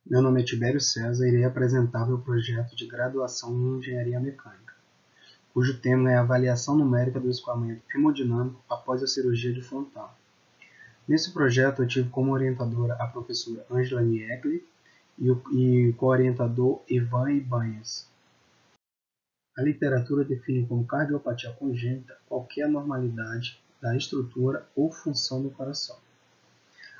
Meu nome é Tibério César e irei apresentar meu projeto de graduação em Engenharia Mecânica, cujo tema é a avaliação numérica do escoamento hemodinâmico após a cirurgia de frontal. Nesse projeto, eu tive como orientadora a professora Ângela Niepli e o co-orientador Ivan Ibanez. A literatura define como cardiopatia congênita qualquer anormalidade da estrutura ou função do coração.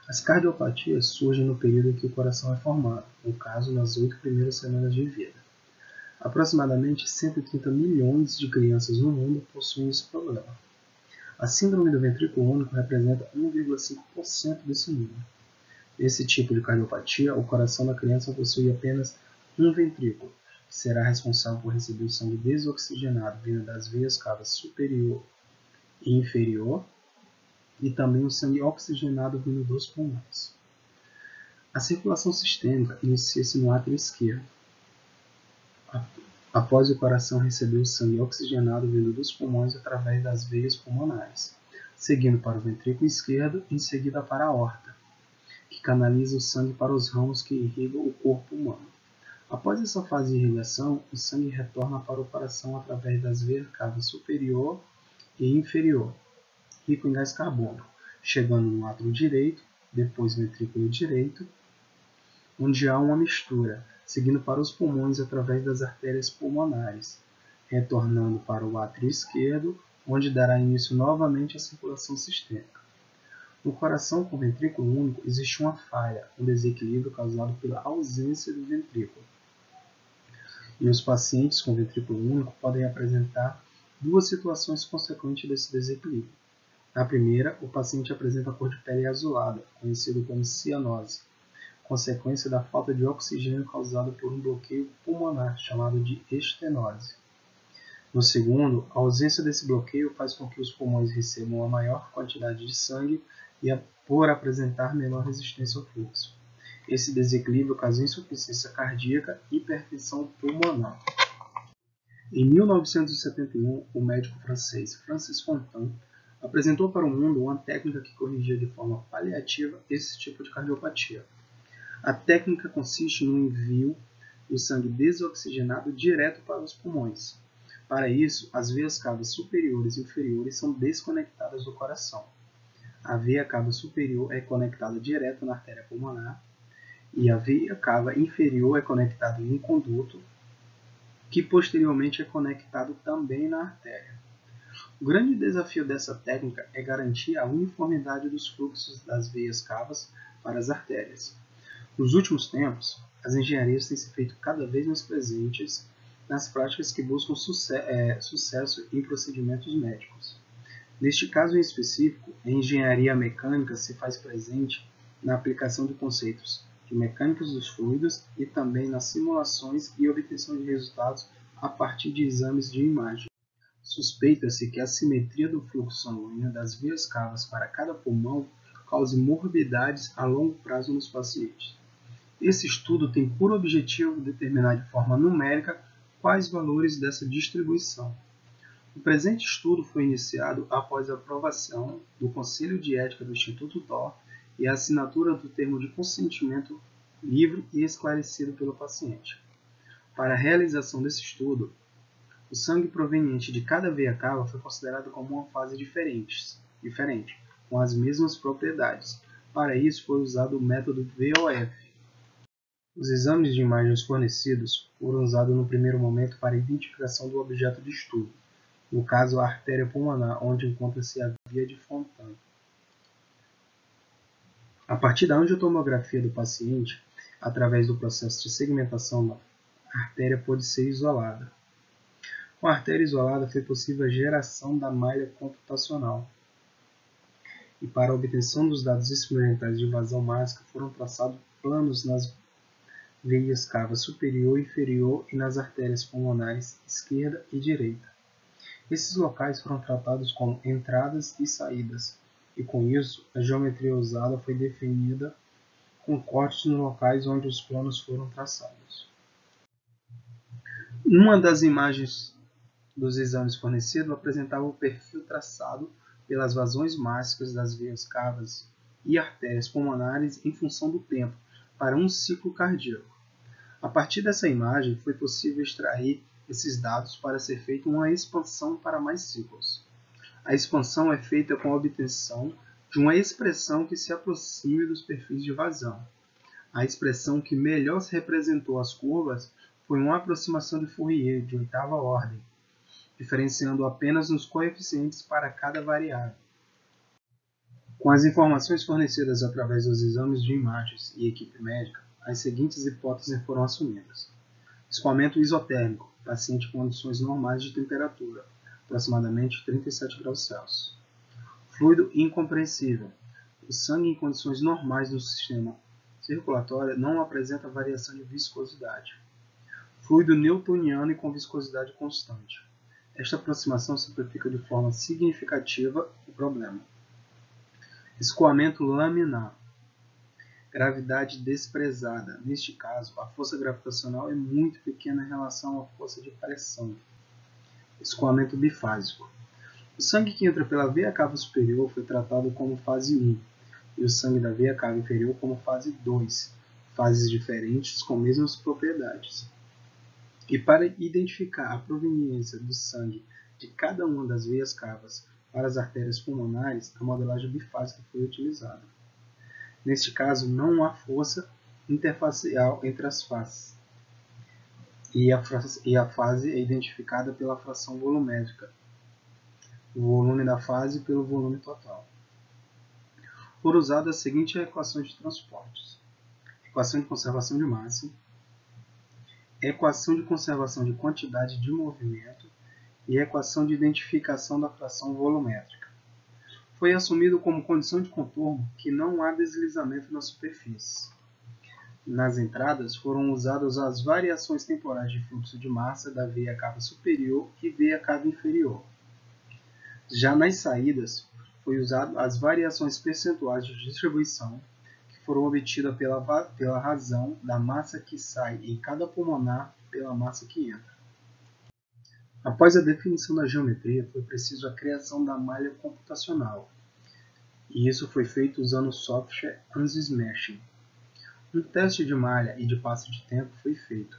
As cardiopatias surgem no período em que o coração é formado, no caso, nas 8 primeiras semanas de vida. Aproximadamente 130 milhões de crianças no mundo possuem esse problema. A síndrome do ventrículo único representa 1,5% desse número. Nesse tipo de cardiopatia, o coração da criança possui apenas um ventrículo, que será responsável por receber o sangue desoxigenado vindo das veias cavas superior e inferior, e também o sangue oxigenado vindo dos pulmões. A circulação sistêmica inicia-se no átrio esquerdo, após o coração receber o sangue oxigenado vindo dos pulmões através das veias pulmonares, seguindo para o ventrículo esquerdo e em seguida para a aorta, que canaliza o sangue para os ramos que irrigam o corpo humano. Após essa fase de irrigação, o sangue retorna para o coração através das veias cavas superior e inferior, rico em gás carbônico, chegando no átrio direito, depois ventrículo direito, onde há uma mistura, seguindo para os pulmões através das artérias pulmonares, retornando para o átrio esquerdo, onde dará início novamente à circulação sistêmica. No coração com ventrículo único existe uma falha, um desequilíbrio causado pela ausência do ventrículo. E os pacientes com ventrículo único podem apresentar duas situações consequentes desse desequilíbrio. Na primeira, o paciente apresenta cor de pele azulada, conhecido como cianose, consequência da falta de oxigênio causada por um bloqueio pulmonar, chamado de estenose. No segundo, a ausência desse bloqueio faz com que os pulmões recebam uma maior quantidade de sangue e por apresentar menor resistência ao fluxo. Esse desequilíbrio causa insuficiência cardíaca e hipertensão pulmonar. Em 1971, o médico francês Francis Fontan apresentou para o mundo uma técnica que corrigia de forma paliativa esse tipo de cardiopatia. A técnica consiste no envio do sangue desoxigenado direto para os pulmões. Para isso, as veias cavas superiores e inferiores são desconectadas do coração. A veia cava superior é conectada direto na artéria pulmonar e a veia cava inferior é conectada em um conduto que posteriormente é conectado também na artéria. O grande desafio dessa técnica é garantir a uniformidade dos fluxos das veias cavas para as artérias. Nos últimos tempos, as engenharias têm se feito cada vez mais presentes nas práticas que buscam sucesso em procedimentos médicos. Neste caso em específico, a engenharia mecânica se faz presente na aplicação de conceitos de mecânica dos fluidos e também nas simulações e obtenção de resultados a partir de exames de imagem. Suspeita-se que a simetria do fluxo sanguíneo das veias cavas para cada pulmão cause morbidades a longo prazo nos pacientes. Esse estudo tem por objetivo determinar de forma numérica quais valores dessa distribuição. O presente estudo foi iniciado após a aprovação do Conselho de Ética do Instituto Thor e a assinatura do termo de consentimento livre e esclarecido pelo paciente. Para a realização desse estudo, o sangue proveniente de cada veia cava foi considerado como uma fase diferente, com as mesmas propriedades. Para isso foi usado o método VOF. Os exames de imagens fornecidos foram usados no primeiro momento para a identificação do objeto de estudo, no caso a artéria pulmonar, onde encontra-se a via de Fontan. A partir da angiotomografia do paciente, através do processo de segmentação, a artéria pode ser isolada. Com a artéria isolada, foi possível a geração da malha computacional. E para a obtenção dos dados experimentais de vazão máxima, foram traçados planos nas veias cava superior e inferior e nas artérias pulmonares esquerda e direita. Esses locais foram tratados como entradas e saídas, e com isso, a geometria usada foi definida com cortes nos locais onde os planos foram traçados. Uma das imagens dos exames fornecidos apresentava o perfil traçado pelas vazões máxicas das veias cavas e artérias pulmonares em função do tempo, para um ciclo cardíaco. A partir dessa imagem, foi possível extrair esses dados para ser feita uma expansão para mais ciclos. A expansão é feita com a obtenção de uma expressão que se aproxime dos perfis de vazão. A expressão que melhor representou as curvas foi uma aproximação de Fourier de oitava ordem, diferenciando apenas nos coeficientes para cada variável. Com as informações fornecidas através dos exames de imagens e equipe médica, as seguintes hipóteses foram assumidas. Escoamento isotérmico, paciente com condições normais de temperatura, aproximadamente 37 graus Celsius. Fluido incompreensível. O sangue em condições normais no sistema circulatório não apresenta variação de viscosidade. Fluido newtoniano e com viscosidade constante. Esta aproximação simplifica de forma significativa o problema. Escoamento laminar. Gravidade desprezada. Neste caso, a força gravitacional é muito pequena em relação à força de pressão. Escoamento bifásico. O sangue que entra pela veia cava superior foi tratado como fase 1 e o sangue da veia cava inferior como fase 2, fases diferentes com mesmas propriedades. E para identificar a proveniência do sangue de cada uma das veias cavas para as artérias pulmonares, a modelagem bifásica foi utilizada. Neste caso, não há força interfacial entre as faces, e a fase é identificada pela fração volumétrica, o volume da fase pelo volume total. Foram usadas as seguintes equações de transportes: equação de conservação de massa, equação de conservação de quantidade de movimento e equação de identificação da fração volumétrica. Foi assumido como condição de contorno que não há deslizamento na superfície. Nas entradas foram usadas as variações temporais de fluxo de massa da veia cava superior e veia cava inferior. Já nas saídas, foi usado as variações percentuais de distribuição que foram obtidas pela razão da massa que sai em cada pulmonar pela massa que entra. Após a definição da geometria, foi preciso a criação da malha computacional, e isso foi feito usando o software ANSYS Meshing. Um teste de malha e de passo de tempo foi feito,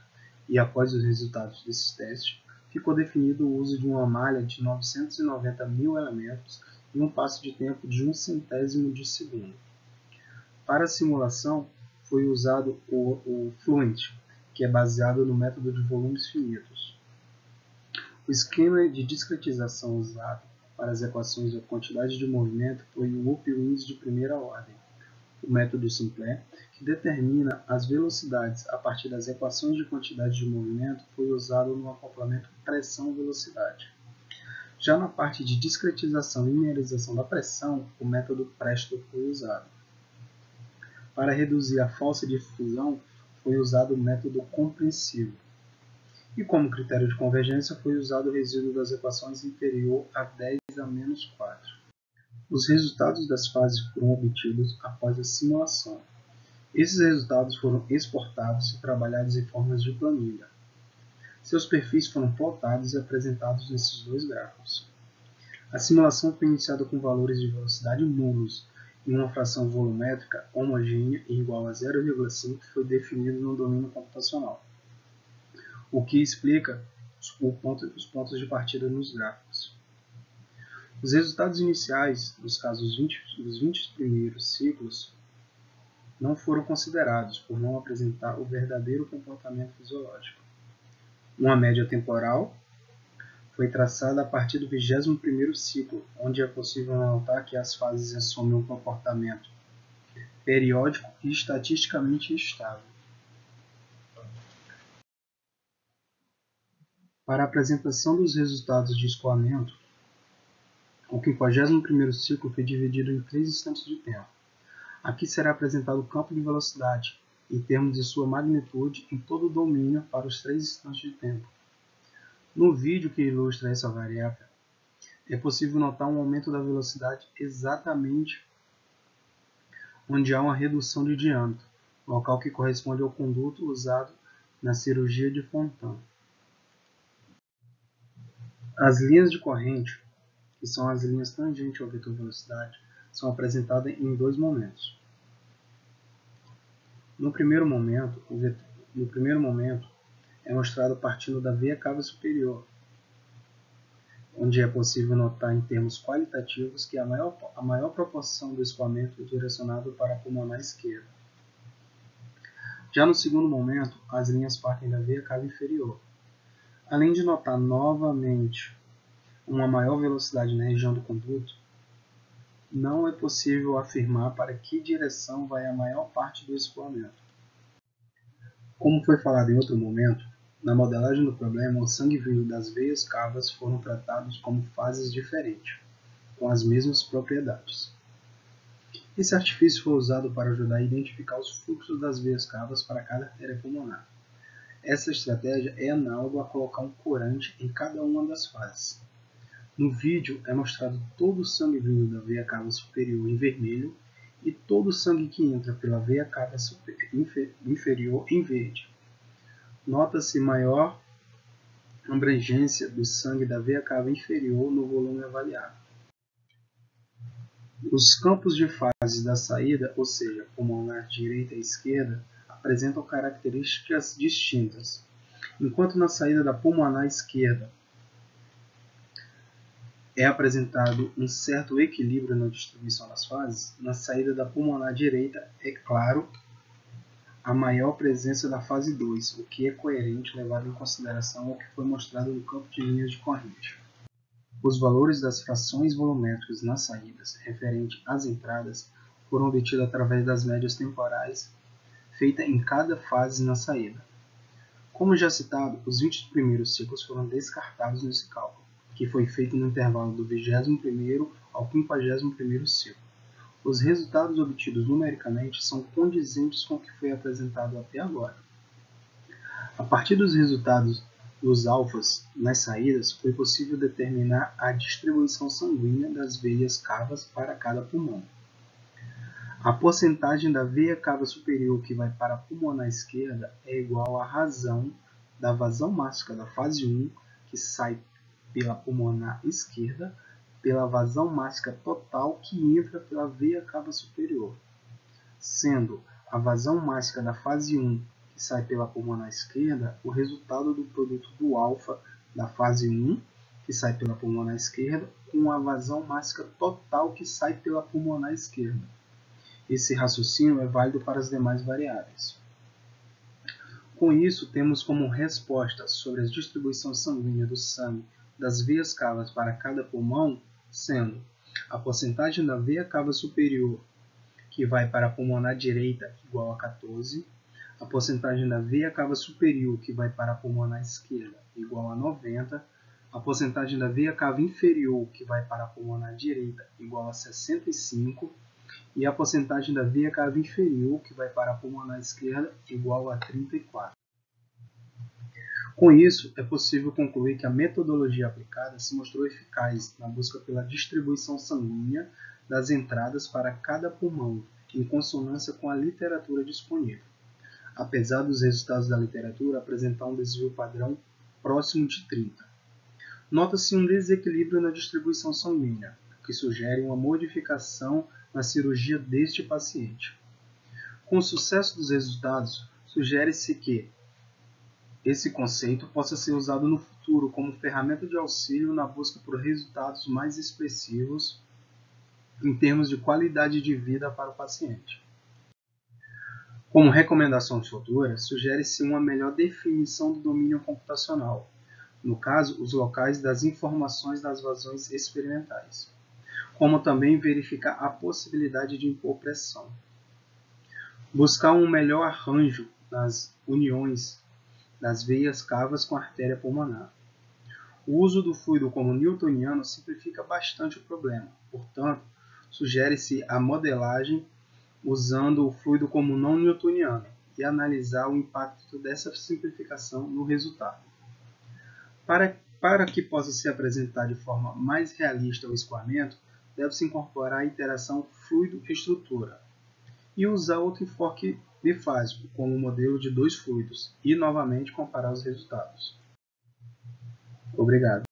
e após os resultados desses testes, ficou definido o uso de uma malha de 990.000 elementos e um passo de tempo de 1/100º de segundo. Para a simulação, foi usado o Fluent, que é baseado no método de volumes finitos. O esquema de discretização usado para as equações da quantidade de movimento foi o Upwinds de primeira ordem. O método Simpler, que determina as velocidades a partir das equações de quantidade de movimento, foi usado no acoplamento pressão-velocidade. Já na parte de discretização e linearização da pressão, o método Presto foi usado. Para reduzir a falsa difusão, foi usado o método compreensivo. E como critério de convergência, foi usado o resíduo das equações inferior a 10 a menos 4. Os resultados das fases foram obtidos após a simulação. Esses resultados foram exportados e trabalhados em formas de planilha. Seus perfis foram plotados e apresentados nesses dois gráficos. A simulação foi iniciada com valores de velocidade nulos e uma fração volumétrica homogênea e igual a 0,5 foi definido no domínio computacional, o que explica os pontos de partida nos gráficos. Os resultados iniciais dos 20 primeiros ciclos não foram considerados por não apresentar o verdadeiro comportamento fisiológico. Uma média temporal foi traçada a partir do 21º ciclo, onde é possível notar que as fases assumem um comportamento periódico e estatisticamente estável. Para a apresentação dos resultados de escoamento, o 51º ciclo foi dividido em 3 instantes de tempo. Aqui será apresentado o campo de velocidade, em termos de sua magnitude em todo o domínio para os 3 instantes de tempo. No vídeo que ilustra essa variável, é possível notar um aumento da velocidade exatamente onde há uma redução de diâmetro, local que corresponde ao conduto usado na cirurgia de Fontan. As linhas de corrente, que são as linhas tangentes ao vetor velocidade, são apresentadas em 2 momentos. No primeiro momento, é mostrado partindo da veia cava superior, onde é possível notar em termos qualitativos que a maior proporção do escoamento é direcionado para a pulmonar esquerda. Já no segundo momento, as linhas partem da veia cava inferior. Além de notar novamente uma maior velocidade na região do conduto, não é possível afirmar para que direção vai a maior parte do escoamento. Como foi falado em outro momento, na modelagem do problema, o sangue vindo das veias cavas foram tratados como fases diferentes, com as mesmas propriedades. Esse artifício foi usado para ajudar a identificar os fluxos das veias cavas para cada artéria pulmonar. Essa estratégia é análoga a colocar um corante em cada uma das fases. No vídeo é mostrado todo o sangue vindo da veia cava superior em vermelho e todo o sangue que entra pela veia cava inferior em verde. Nota-se maior abrangência do sangue da veia cava inferior no volume avaliado. Os campos de fases da saída, ou seja, pulmonar direita e esquerda, apresentam características distintas. Enquanto na saída da pulmonar esquerda é apresentado um certo equilíbrio na distribuição das fases, na saída da pulmonar direita é claro a maior presença da fase 2, o que é coerente levado em consideração o que foi mostrado no campo de linhas de corrente. Os valores das frações volumétricas nas saídas referente às entradas foram obtidos através das médias temporais feitas em cada fase na saída. Como já citado, os 20 primeiros ciclos foram descartados nesse cálculo, que foi feito no intervalo do 21º ao 51º ciclo. Os resultados obtidos numericamente são condizentes com o que foi apresentado até agora. A partir dos resultados dos alfas nas saídas, foi possível determinar a distribuição sanguínea das veias cavas para cada pulmão. A porcentagem da veia cava superior que vai para a pulmonar esquerda é igual à razão da vazão máxima da fase 1, que sai pela pulmonar esquerda, pela vazão máxima total que entra pela veia cava superior, sendo a vazão máxima da fase 1, que sai pela pulmonar esquerda, o resultado do produto do alfa da fase 1, que sai pela pulmonar esquerda, com a vazão máxima total que sai pela pulmonar esquerda. Esse raciocínio é válido para as demais variáveis. Com isso, temos como resposta sobre a distribuição sanguínea do sangue das veias cavas para cada pulmão, sendo a porcentagem da veia cava superior que vai para a pulmonar direita igual a 14, a porcentagem da veia cava superior que vai para a pulmonar esquerda igual a 90, a porcentagem da veia cava inferior que vai para a pulmonar direita igual a 65 e a porcentagem da veia cava inferior que vai para a pulmonar esquerda igual a 34. Com isso, é possível concluir que a metodologia aplicada se mostrou eficaz na busca pela distribuição sanguínea das entradas para cada pulmão, em consonância com a literatura disponível, apesar dos resultados da literatura apresentar um desvio padrão próximo de 30. Nota-se um desequilíbrio na distribuição sanguínea, que sugere uma modificação na cirurgia deste paciente. Com o sucesso dos resultados, sugere-se que esse conceito possa ser usado no futuro como ferramenta de auxílio na busca por resultados mais expressivos em termos de qualidade de vida para o paciente. Como recomendações futuras, sugere-se uma melhor definição do domínio computacional, no caso, os locais das informações das vazões experimentais, como também verificar a possibilidade de impor pressão. Buscar um melhor arranjo nas uniões das veias cavas com a artéria pulmonar. O uso do fluido como newtoniano simplifica bastante o problema, portanto, sugere-se a modelagem usando o fluido como não newtoniano e analisar o impacto dessa simplificação no resultado. Para que possa ser apresentado de forma mais realista o escoamento, deve-se incorporar a interação fluido-estrutura e usar outro enfoque bifásico, como o modelo de dois fluidos, e novamente comparar os resultados. Obrigado.